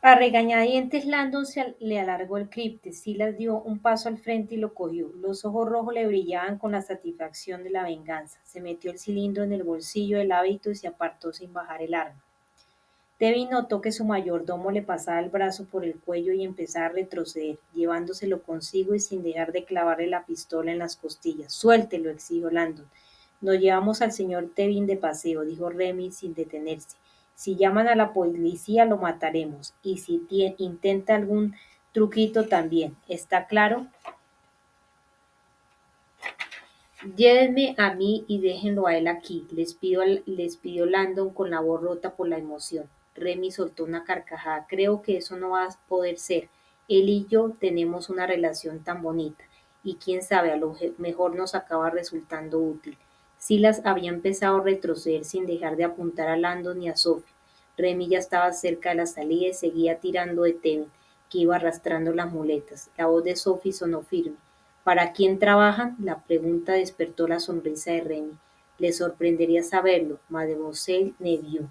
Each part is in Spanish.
A regañadientes Landon le alargó el cripte, Silas dio un paso al frente y lo cogió. Los ojos rojos le brillaban con la satisfacción de la venganza. Se metió el cilindro en el bolsillo del hábito y se apartó sin bajar el arma. Tevin notó que su mayordomo le pasaba el brazo por el cuello y empezaba a retroceder, llevándoselo consigo y sin dejar de clavarle la pistola en las costillas. Suéltelo, exigió Landon. Nos llevamos al señor Tevin de paseo, dijo Remy sin detenerse. Si llaman a la policía lo mataremos, y si intenta algún truquito también. ¿Está claro? Llévenme a mí y déjenlo a él aquí, les pidió Landon con la voz rota por la emoción. Remy soltó una carcajada. Creo que eso no va a poder ser. Él y yo tenemos una relación tan bonita. Y quién sabe, a lo mejor nos acaba resultando útil. Silas había empezado a retroceder sin dejar de apuntar a Landon y a Sophie. Remy ya estaba cerca de la salida y seguía tirando de Tevin, que iba arrastrando las muletas. La voz de Sophie sonó firme. ¿Para quién trabajan? La pregunta despertó la sonrisa de Remy. Le sorprendería saberlo, Mademoiselle Neveu.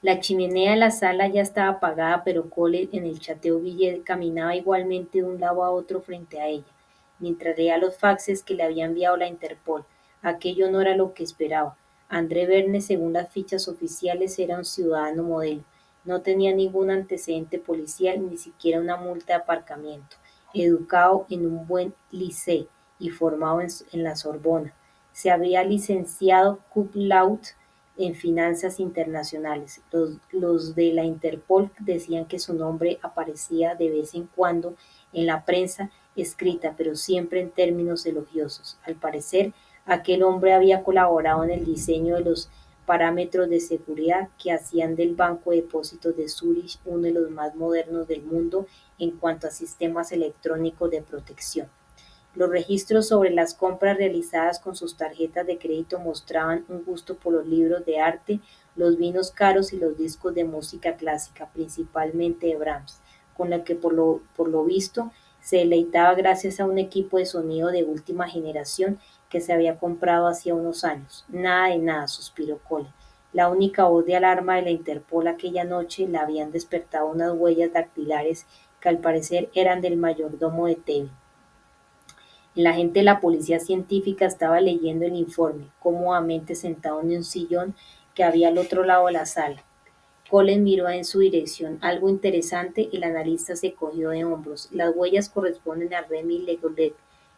La chimenea de la sala ya estaba apagada, pero Cole en el chateo Billet caminaba igualmente de un lado a otro frente a ella, mientras leía los faxes que le había enviado la Interpol. Aquello no era lo que esperaba. André Verne, según las fichas oficiales, era un ciudadano modelo. No tenía ningún antecedente policial, ni siquiera una multa de aparcamiento. Educado en un buen liceo y formado en la Sorbona. Se había licenciado cum laude en finanzas internacionales. Los de la Interpol decían que su nombre aparecía de vez en cuando en la prensa escrita, pero siempre en términos elogiosos. Al parecer, aquel hombre había colaborado en el diseño de los parámetros de seguridad que hacían del Banco de Depósitos de Zúrich uno de los más modernos del mundo en cuanto a sistemas electrónicos de protección. Los registros sobre las compras realizadas con sus tarjetas de crédito mostraban un gusto por los libros de arte, los vinos caros y los discos de música clásica, principalmente de Brahms, con la que por lo visto se deleitaba gracias a un equipo de sonido de última generación que se había comprado hacía unos años. Nada de nada, suspiró Cole. La única voz de alarma de la Interpol aquella noche la habían despertado unas huellas dactilares que al parecer eran del mayordomo de Tevin. El agente de la policía científica estaba leyendo el informe, cómodamente sentado en un sillón que había al otro lado de la sala. Colin miró en su dirección. Algo interesante, el analista se cogió de hombros. Las huellas corresponden a Remy Legolet,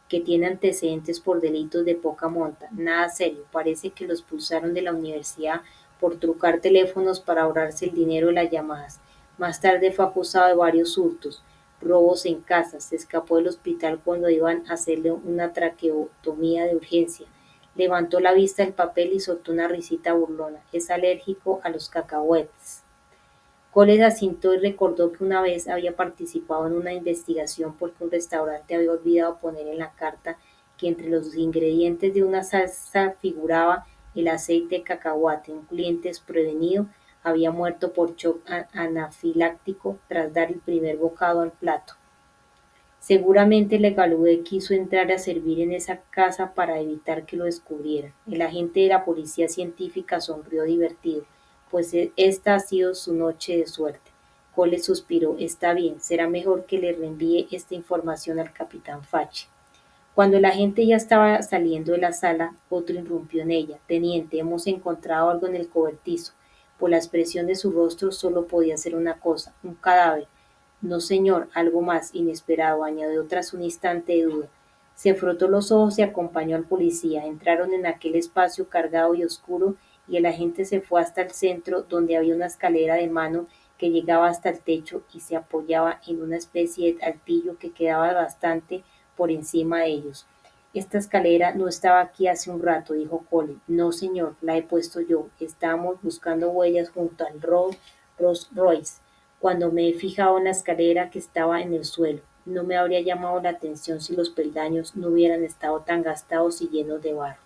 que tiene antecedentes por delitos de poca monta. Nada serio, parece que los expulsaron de la universidad por trucar teléfonos para ahorrarse el dinero de las llamadas. Más tarde fue acusado de varios hurtos, robos en casas, se escapó del hospital cuando iban a hacerle una traqueotomía de urgencia. Levantó la vista del papel y soltó una risita burlona. Es alérgico a los cacahuetes. Cole asintió y recordó que una vez había participado en una investigación porque un restaurante había olvidado poner en la carta que entre los ingredientes de una salsa figuraba el aceite de cacahuate. Un cliente desprevenido había muerto por shock anafiláctico tras dar el primer bocado al plato. Seguramente Legaludé quiso entrar a servir en esa casa para evitar que lo descubrieran. El agente de la policía científica sonrió divertido, pues esta ha sido su noche de suerte. Cole suspiró. Está bien, será mejor que le reenvíe esta información al capitán Fache. Cuando la gente ya estaba saliendo de la sala, otro irrumpió en ella. Teniente, hemos encontrado algo en el cobertizo. Por la expresión de su rostro solo podía ser una cosa, un cadáver. No, señor, algo más inesperado, añadió tras un instante de duda. Se frotó los ojos y acompañó al policía. Entraron en aquel espacio cargado y oscuro y el agente se fue hasta el centro, donde había una escalera de mano que llegaba hasta el techo y se apoyaba en una especie de altillo que quedaba bastante por encima de ellos. Esta escalera no estaba aquí hace un rato, dijo Cole. No, señor, la he puesto yo. Estábamos buscando huellas junto al Rolls Royce cuando me he fijado en la escalera que estaba en el suelo. No me habría llamado la atención si los peldaños no hubieran estado tan gastados y llenos de barro.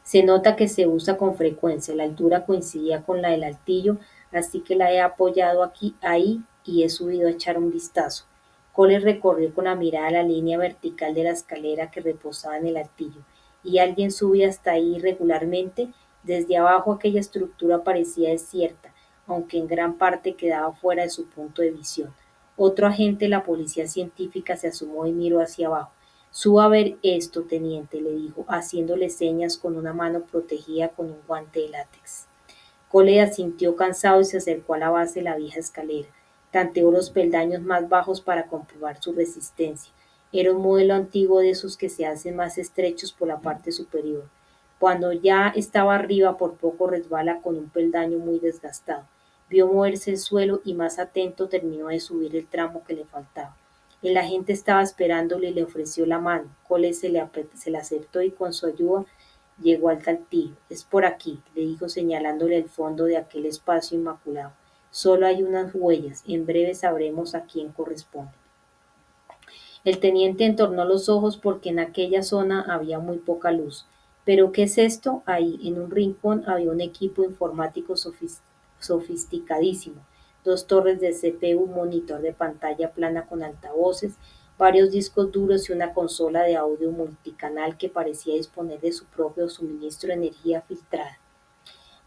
Se nota que se usa con frecuencia. La altura coincidía con la del altillo, así que la he apoyado ahí y he subido a echar un vistazo. Cole recorrió con la mirada la línea vertical de la escalera que reposaba en el altillo. ¿Y alguien sube hasta ahí regularmente? Desde abajo aquella estructura parecía desierta. aunque en gran parte quedaba fuera de su punto de visión. Otro agente de la policía científica se asomó y miró hacia abajo. Suba a ver esto, teniente, le dijo, haciéndole señas con una mano protegida con un guante de látex. Cole asintió cansado y se acercó a la base de la vieja escalera. Tanteó los peldaños más bajos para comprobar su resistencia. Era un modelo antiguo de esos que se hacen más estrechos por la parte superior. Cuando ya estaba arriba, por poco resbala con un peldaño muy desgastado. Vio moverse el suelo y más atento terminó de subir el tramo que le faltaba. El agente estaba esperándole y le ofreció la mano. Cole se le acertó y con su ayuda llegó al cantillo. Es por aquí, le dijo señalándole el fondo de aquel espacio inmaculado. Solo hay unas huellas. En breve sabremos a quién corresponde. El teniente entornó los ojos porque en aquella zona había muy poca luz. ¿Pero qué es esto? Ahí, en un rincón, había un equipo informático sofisticadísimo. Dos torres de CPU, un monitor de pantalla plana con altavoces, varios discos duros y una consola de audio multicanal que parecía disponer de su propio suministro de energía filtrada.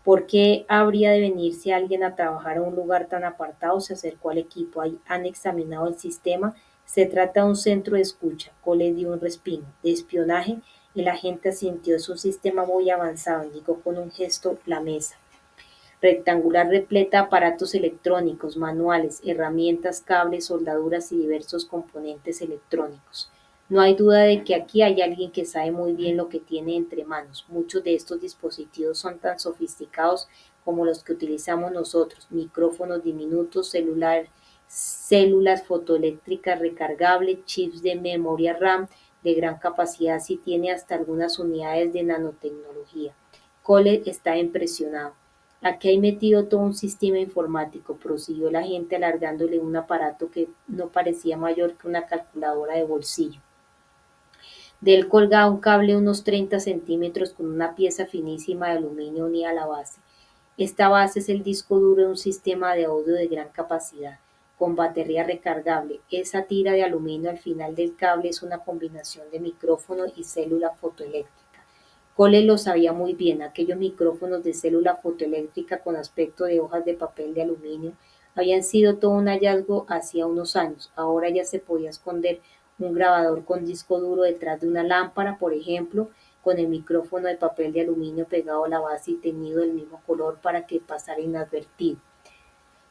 ¿Por qué habría de venirse alguien a trabajar a un lugar tan apartado? Se acercó al equipo. Han examinado el sistema. Se trata de un centro de escucha. Cole dio un respingo. ¿De espionaje? El agente asintió. Es un sistema muy avanzado, indicó con un gesto la mesa rectangular repleta de aparatos electrónicos, manuales, herramientas, cables, soldaduras y diversos componentes electrónicos. No hay duda de que aquí hay alguien que sabe muy bien lo que tiene entre manos. Muchos de estos dispositivos son tan sofisticados como los que utilizamos nosotros, micrófonos diminutos, células fotoeléctricas recargables, chips de memoria RAM de gran capacidad, si tiene hasta algunas unidades de nanotecnología. Cole está impresionado. Aquí hay metido todo un sistema informático, prosiguió la gente alargándole un aparato que no parecía mayor que una calculadora de bolsillo. De él colgaba un cable de unos 30 centímetros con una pieza finísima de aluminio unida a la base. Esta base es el disco duro de un sistema de audio de gran capacidad, con batería recargable. Esa tira de aluminio al final del cable es una combinación de micrófono y célula fotoeléctrica. Cole lo sabía muy bien, aquellos micrófonos de célula fotoeléctrica con aspecto de hojas de papel de aluminio habían sido todo un hallazgo hacía unos años. Ahora ya se podía esconder un grabador con disco duro detrás de una lámpara, por ejemplo, con el micrófono de papel de aluminio pegado a la base y teñido del mismo color para que pasara inadvertido.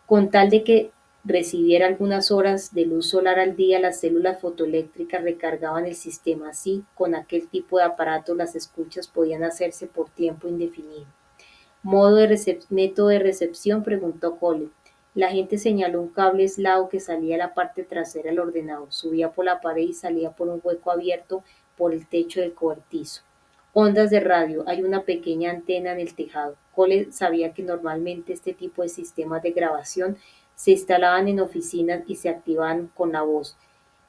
Con tal de que recibiera algunas horas de luz solar al día, las células fotoeléctricas recargaban el sistema. Así, con aquel tipo de aparato, las escuchas podían hacerse por tiempo indefinido. ¿Método de recepción? Preguntó Cole. La gente señaló un cable aislado que salía de la parte trasera del ordenador, subía por la pared y salía por un hueco abierto por el techo del cobertizo. Ondas de radio. Hay una pequeña antena en el tejado. Cole sabía que normalmente este tipo de sistemas de grabación se instalaban en oficinas y se activaban con la voz,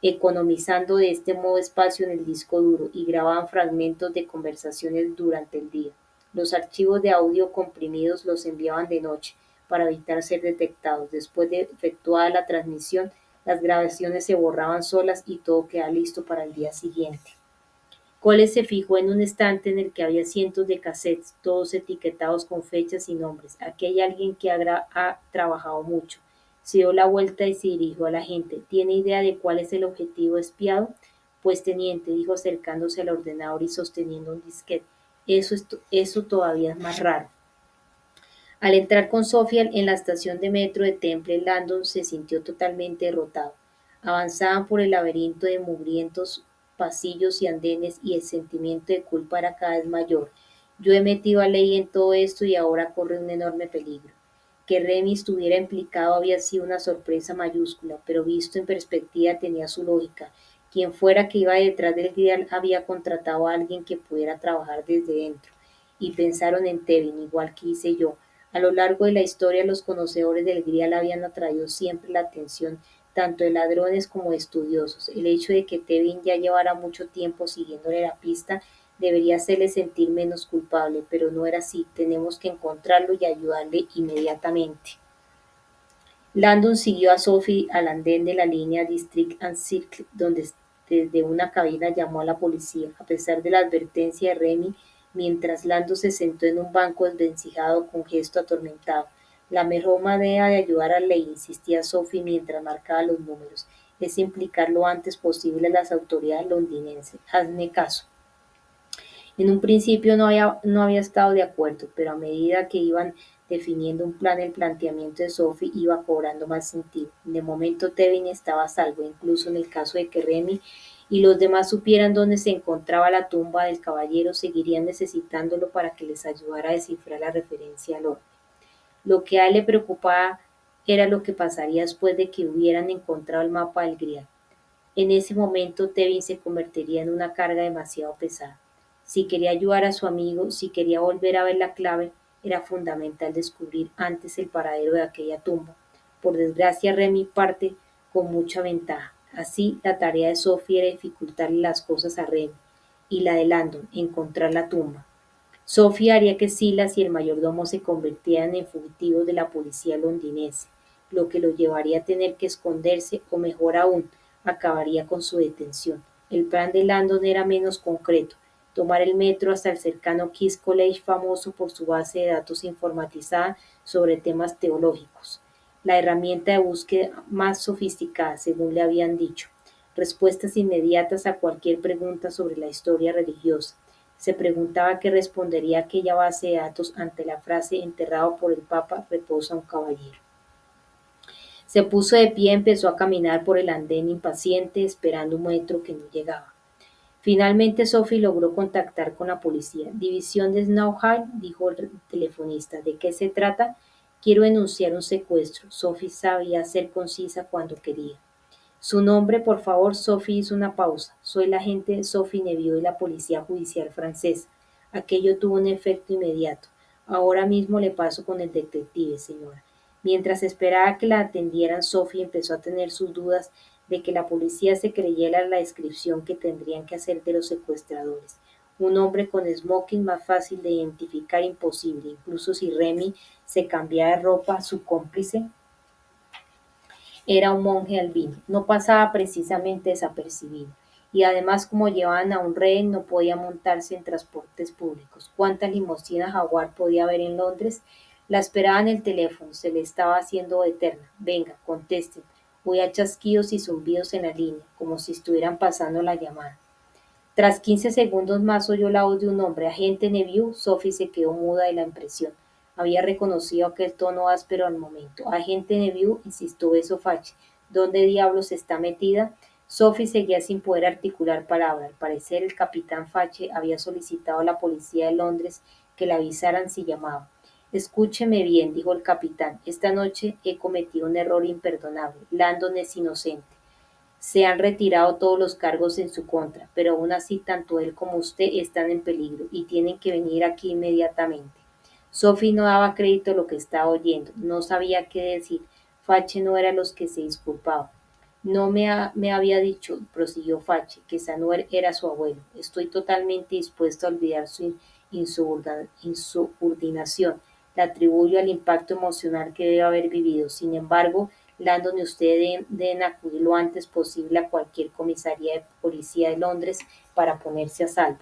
economizando de este modo espacio en el disco duro, y grababan fragmentos de conversaciones durante el día. Los archivos de audio comprimidos los enviaban de noche para evitar ser detectados. Después de efectuada la transmisión, las grabaciones se borraban solas y todo quedaba listo para el día siguiente. Cole se fijó en un estante en el que había cientos de cassettes, todos etiquetados con fechas y nombres. Aquí hay alguien que ha trabajado mucho. Se dio la vuelta y se dirigió a la gente. ¿Tiene idea de cuál es el objetivo espiado? Pues teniente, dijo acercándose al ordenador y sosteniendo un disquete. Eso todavía es más raro. Al entrar con Sofía en la estación de metro de Temple, Landon se sintió totalmente derrotado. Avanzaban por el laberinto de mugrientos pasillos y andenes y el sentimiento de culpa era cada vez mayor. Yo he metido a Ley en todo esto y ahora corre un enorme peligro. Que Remy estuviera implicado había sido una sorpresa mayúscula, pero visto en perspectiva tenía su lógica. Quien fuera que iba detrás del grial había contratado a alguien que pudiera trabajar desde dentro. Y pensaron en Tevin, igual que hice yo. A lo largo de la historia, los conocedores del grial habían atraído siempre la atención tanto de ladrones como de estudiosos. El hecho de que Tevin ya llevara mucho tiempo siguiéndole la pista debería hacerle sentir menos culpable, pero no era así. Tenemos que encontrarlo y ayudarle inmediatamente. Landon siguió a Sophie al andén de la línea District and Circle, donde desde una cabina llamó a la policía. A pesar de la advertencia de Remy, mientras Landon se sentó en un banco desvencijado con gesto atormentado, La mejor manera de ayudar a Ley, insistía Sophie mientras marcaba los números, es implicar lo antes posible a las autoridades londinenses. Hazme caso. En un principio no había estado de acuerdo, pero a medida que iban definiendo un plan, el planteamiento de Sophie iba cobrando más sentido. De momento Tevin estaba a salvo, incluso en el caso de que Remy y los demás supieran dónde se encontraba la tumba del caballero, seguirían necesitándolo para que les ayudara a descifrar la referencia al oro. Lo que a él le preocupaba era lo que pasaría después de que hubieran encontrado el mapa del Grial. En ese momento Tevin se convertiría en una carga demasiado pesada. Si quería ayudar a su amigo, si quería volver a ver la clave, era fundamental descubrir antes el paradero de aquella tumba. Por desgracia, Remy parte con mucha ventaja. Así, la tarea de Sophie era dificultarle las cosas a Remy, y la de Landon, encontrar la tumba. Sophie haría que Silas y el mayordomo se convirtieran en fugitivos de la policía londinense, lo que lo llevaría a tener que esconderse o, mejor aún, acabaría con su detención. El plan de Landon era menos concreto: tomar el metro hasta el cercano King's College, famoso por su base de datos informatizada sobre temas teológicos, la herramienta de búsqueda más sofisticada, según le habían dicho. Respuestas inmediatas a cualquier pregunta sobre la historia religiosa. Se preguntaba qué respondería aquella base de datos ante la frase «enterrado por el Papa reposa un caballero». Se puso de pie y empezó a caminar por el andén impaciente, esperando un metro que no llegaba. Finalmente Sophie logró contactar con la policía. «División de Snowhall», dijo el telefonista. «¿De qué se trata?» «Quiero denunciar un secuestro». Sophie sabía ser concisa cuando quería. «Su nombre, por favor». Sophie hizo una pausa. «Soy la agente Sophie Neville de la Policía Judicial francesa». Aquello tuvo un efecto inmediato. «Ahora mismo le paso con el detective, señora». Mientras esperaba que la atendieran, Sophie empezó a tener sus dudas de que la policía se creyera la descripción que tendrían que hacer de los secuestradores. Un hombre con smoking más fácil de identificar imposible, incluso si Remy se cambiaba de ropa, su cómplice era un monje albino, no pasaba precisamente desapercibido. Y además, como llevaban a un rehén, no podía montarse en transportes públicos. ¿Cuántas limusinas Jaguar podía haber en Londres? La esperaba en el teléfono, se le estaba haciendo eterna. «Venga, contesten». Oía chasquidos y zumbidos en la línea, como si estuvieran pasando la llamada. Tras 15 segundos más oyó la voz de un hombre. «Agente Neville». Sophie se quedó muda de la impresión. Había reconocido aquel tono áspero al momento. «Agente Neville», insistió Fache. «¿Dónde diablos está metida?» Sophie seguía sin poder articular palabra. Al parecer, el capitán Fache había solicitado a la policía de Londres que le avisaran si llamaba. «Escúcheme bien», dijo el capitán. «Esta noche he cometido un error imperdonable. Landon es inocente. Se han retirado todos los cargos en su contra, pero aún así tanto él como usted están en peligro y tienen que venir aquí inmediatamente». Sophie no daba crédito a lo que estaba oyendo, no sabía qué decir. Fache no era los que se disculpaba. «No me había dicho», prosiguió Fache, «que Samuel era su abuelo. Estoy totalmente dispuesto a olvidar su insubordinación. La atribuyo al impacto emocional que debe haber vivido. Sin embargo, Landon y usted deben acudir lo antes posible a cualquier comisaría de policía de Londres para ponerse a salvo».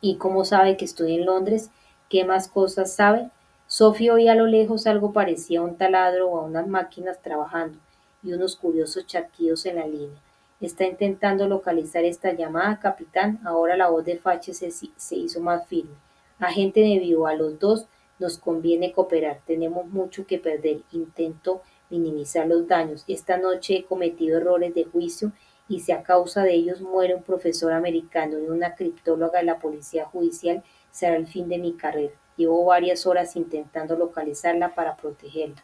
«¿Y cómo sabe que estoy en Londres? ¿Qué más cosas sabe?» Sophie oía a lo lejos algo parecido a un taladro o a unas máquinas trabajando, y unos curiosos chasquidos en la línea. «¿Está intentando localizar esta llamada, capitán?» Ahora la voz de Fache se hizo más firme. «Agente Neville, a los dos nos conviene cooperar. Tenemos mucho que perder. Intento minimizar los daños. Esta noche he cometido errores de juicio, y si a causa de ellos muere un profesor americano y una criptóloga de la policía judicial, será el fin de mi carrera. Llevo varias horas intentando localizarla para protegerla».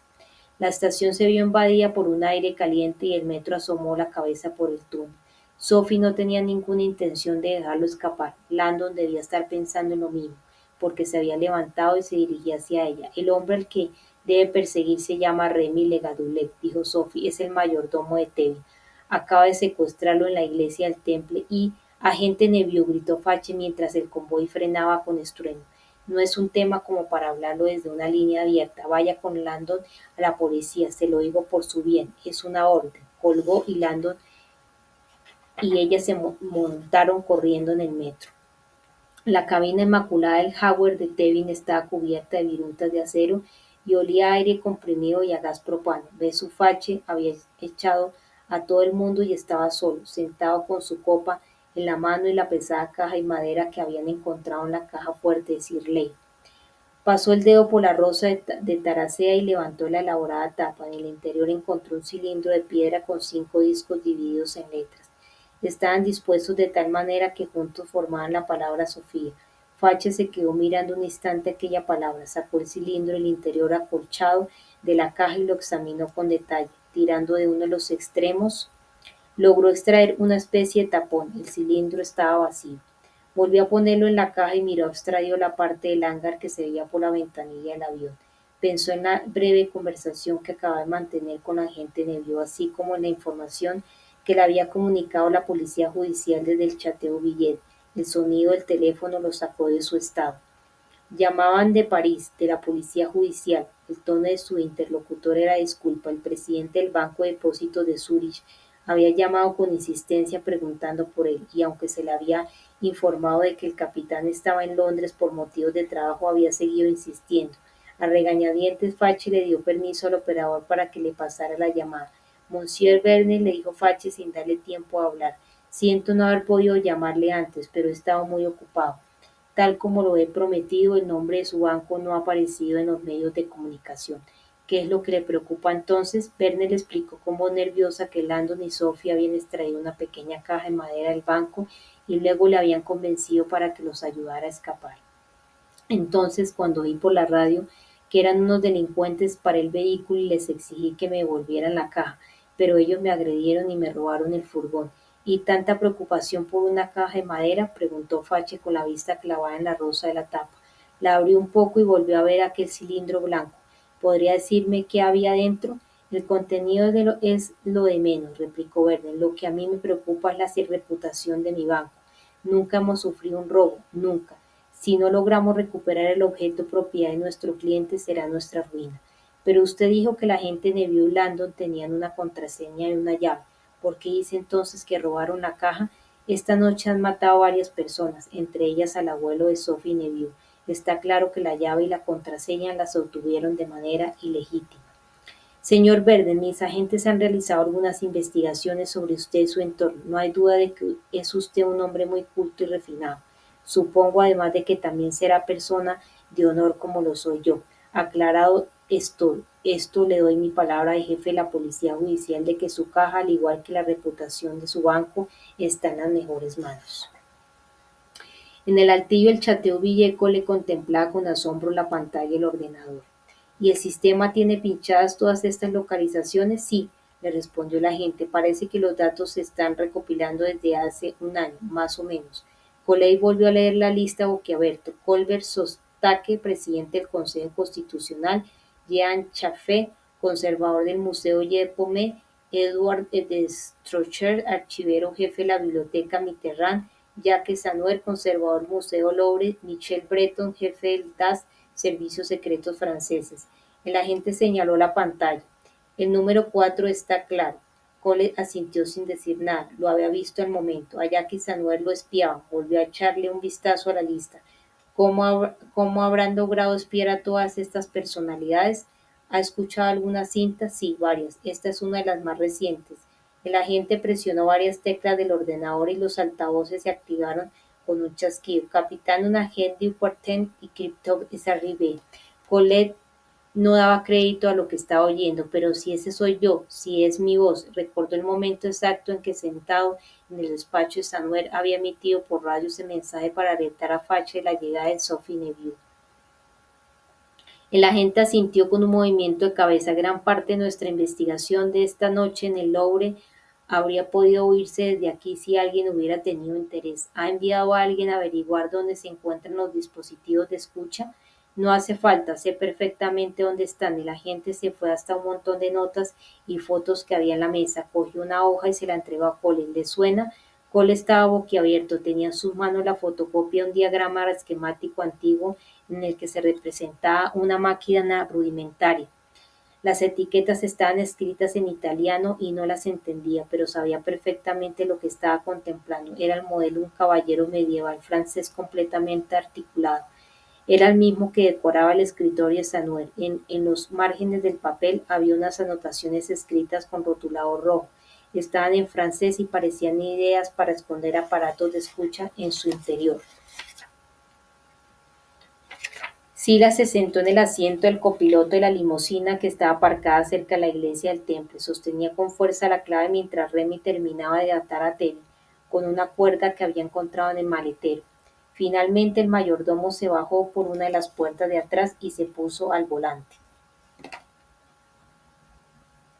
La estación se vio invadida por un aire caliente y el metro asomó la cabeza por el túnel. Sophie no tenía ninguna intención de dejarlo escapar. Landon debía estar pensando en lo mismo, porque se había levantado y se dirigía hacia ella. «El hombre al que debe perseguir se llama Remy Legadulet», dijo Sophie. «Es el mayordomo de Tevin. Acaba de secuestrarlo en la iglesia del Temple y...». «Agente Neville», gritó Fache mientras el convoy frenaba con estruendo. «No es un tema como para hablarlo desde una línea abierta. Vaya con Landon a la policía, se lo digo por su bien. Es una orden». Colgó y Landon y ella se montaron corriendo en el metro. La cabina inmaculada del Jaguar de Tevin estaba cubierta de virutas de acero y olía a aire comprimido y a gas propano. Besu Fache había echado a todo el mundo y estaba solo, sentado con su copa en la mano y la pesada caja de madera que habían encontrado en la caja fuerte de Sir Leigh. Pasó el dedo por la rosa de Taracea y levantó la elaborada tapa. En el interior encontró un cilindro de piedra con 5 discos divididos en letras. Estaban dispuestos de tal manera que juntos formaban la palabra Sofía. Fache se quedó mirando un instante aquella palabra, sacó el cilindro del interior acolchado de la caja y lo examinó con detalle. Tirando de uno de los extremos, logró extraer una especie de tapón. El cilindro estaba vacío. Volvió a ponerlo en la caja y miró abstraído la parte del hangar que se veía por la ventanilla del avión. Pensó en la breve conversación que acababa de mantener con la agente Neville, así como en la información que le había comunicado la policía judicial desde el Chateau Villet. El sonido del teléfono lo sacó de su estado. Llamaban de París, de la policía judicial. El tono de su interlocutor era disculpa. El presidente del Banco de Depósitos de Zúrich había llamado con insistencia preguntando por él, y aunque se le había informado de que el capitán estaba en Londres por motivos de trabajo, había seguido insistiendo. A regañadientes, Fache le dio permiso al operador para que le pasara la llamada. Monsieur Verne, le dijo Fache sin darle tiempo a hablar. Siento no haber podido llamarle antes, pero he estado muy ocupado. Tal como lo he prometido, el nombre de su banco no ha aparecido en los medios de comunicación. ¿Qué es lo que le preocupa entonces? Verne le explicó con voz nerviosa que Landon y Sophie habían extraído una pequeña caja de madera del banco y luego le habían convencido para que los ayudara a escapar. Entonces, cuando oí por la radio que eran unos delincuentes, paré el vehículo y les exigí que me devolvieran la caja, pero ellos me agredieron y me robaron el furgón. ¿Y tanta preocupación por una caja de madera?, preguntó Fache con la vista clavada en la rosa de la tapa. La abrió un poco y volvió a ver aquel cilindro blanco. ¿Podría decirme qué había dentro? El contenido es lo de menos, replicó Verne. Lo que a mí me preocupa es la reputación de mi banco. Nunca hemos sufrido un robo, nunca. Si no logramos recuperar el objeto propiedad de nuestro cliente, será nuestra ruina. Pero usted dijo que la gente Neville y Landon tenían una contraseña y una llave. ¿Por qué dice entonces que robaron la caja? Esta noche han matado a varias personas, entre ellas al abuelo de Sophie Neville. Está claro que la llave y la contraseña las obtuvieron de manera ilegítima. Señor Verde, mis agentes han realizado algunas investigaciones sobre usted y su entorno. No hay duda de que es usted un hombre muy culto y refinado. Supongo además de que también será persona de honor como lo soy yo. Aclarado esto le doy mi palabra de jefe de la policía judicial de que su caja, al igual que la reputación de su banco, está en las mejores manos. En el altillo el Chateau Villeco le contemplaba con asombro la pantalla del ordenador. ¿Y el sistema tiene pinchadas todas estas localizaciones? Sí, le respondió el agente. Parece que los datos se están recopilando desde hace un año, más o menos. Coley volvió a leer la lista boquiabierto. Colbert Sostaque, presidente del Consejo Constitucional; Jean Chaffee, conservador del Museo Yepomé; Edward Destrocher, archivero jefe de la Biblioteca Mitterrand; Jacques Sanuer, conservador Museo Louvre; Michel Breton, jefe del DAS, Servicios Secretos Franceses. El agente señaló la pantalla. El número 4 está claro. Cole asintió sin decir nada. Lo había visto al momento. A Jacques Sanuer lo espiaba. Volvió a echarle un vistazo a la lista. ¿Cómo habrán logrado espiar a todas estas personalidades? ¿Ha escuchado algunas cintas? Sí, varias. Esta es una de las más recientes. El agente presionó varias teclas del ordenador y los altavoces se activaron con un chasquido. Capitán, un agente important y Crypto es arriba. Colette no daba crédito a lo que estaba oyendo. Pero si ese soy yo, si es mi voz. Recordó el momento exacto en que sentado en el despacho de Sanuer había emitido por radio ese mensaje para alertar a Fache de la llegada de Sophie Neville. El agente asintió con un movimiento de cabeza. Gran parte de nuestra investigación de esta noche en el Louvre habría podido oírse desde aquí si alguien hubiera tenido interés. ¿Ha enviado a alguien a averiguar dónde se encuentran los dispositivos de escucha? No hace falta, sé perfectamente dónde están. El agente se fue hasta un montón de notas y fotos que había en la mesa. Cogió una hoja y se la entregó a Cole. ¿Le suena? Cole estaba boquiabierto. Tenía en sus manos la fotocopia de un diagrama esquemático antiguo en el que se representaba una máquina rudimentaria. Las etiquetas estaban escritas en italiano y no las entendía, pero sabía perfectamente lo que estaba contemplando. Era el modelo de un caballero medieval francés completamente articulado. Era el mismo que decoraba el escritorio de Samuel. En los márgenes del papel había unas anotaciones escritas con rotulador rojo. Estaban en francés y parecían ideas para esconder aparatos de escucha en su interior. Sila se sentó en el asiento del copiloto de la limusina que estaba aparcada cerca de la iglesia del templo. Sostenía con fuerza la clave mientras Remy terminaba de atar a Terry con una cuerda que había encontrado en el maletero. Finalmente el mayordomo se bajó por una de las puertas de atrás y se puso al volante.